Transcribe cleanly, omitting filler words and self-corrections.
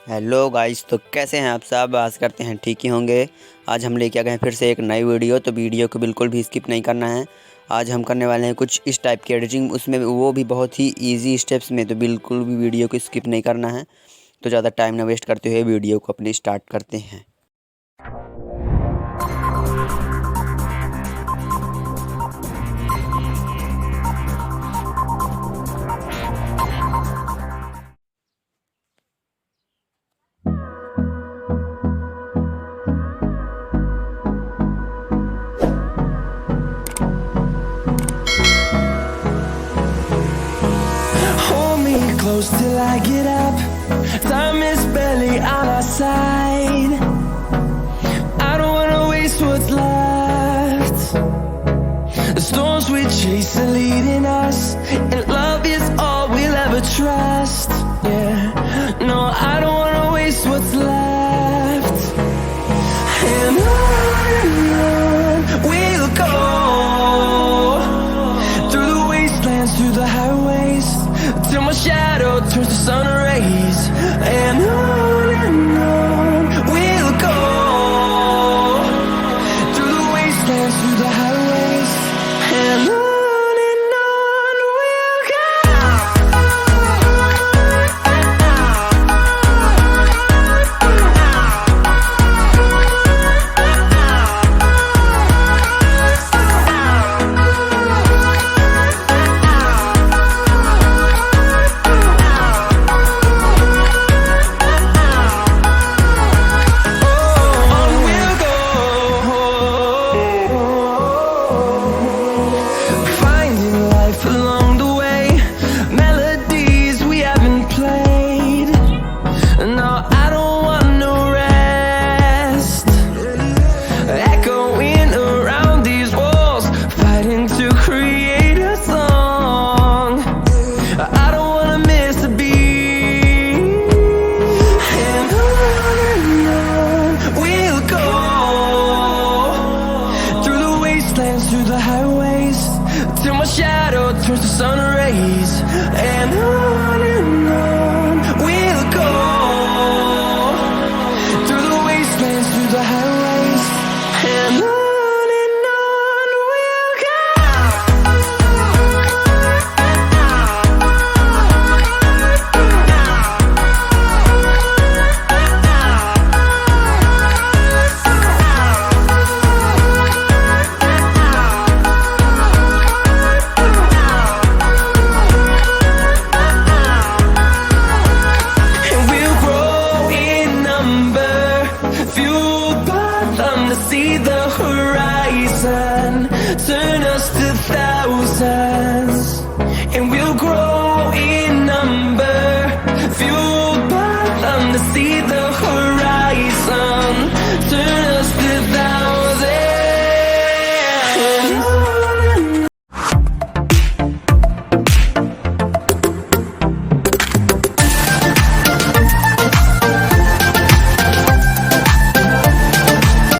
Hello guys, तो कैसे हैं आप सब। आस करते हैं ठीक ही होंगे। आज हम लेके आ गए हैं फिर से एक नई वीडियो। तो वीडियो को बिल्कुल भी स्किप नहीं करना है। आज हम करने वाले हैं कुछ इस टाइप की एडिटिंग, उसमें वो भी बहुत ही इजी स्टेप्स में। तो बिल्कुल भी वीडियो को स्किप नहीं करना है। तो ज़्यादा टाइम ना वेस्ट करते हुए वीडियो को अपनी स्टार्ट करते हैं। Hold me close till I get up. Time is barely on our side. I don't wanna waste what's left. The storms we chase are leading us, and love is all we'll ever trust. Yeah, no, I don't wanna waste what's left. And on we'll go, through the wastelands, through the highways, till my shadow turns to sun rays. And on we'll go, through the wastelands, through the highways, and on we'll go. Finding life along the way, melodies we haven't played. No, I don't want no rest. Echoing around these walls, fighting to create a song. I don't wanna miss a beat. And on we'll go, through the wastelands, through the highways, till my shadow turns to sun rays. And on we'll go, through the wastelands, through the highways, and on we'll go. And we'll grow in number, fueled by them to see the horizon, turn us to thousands. And we'll grow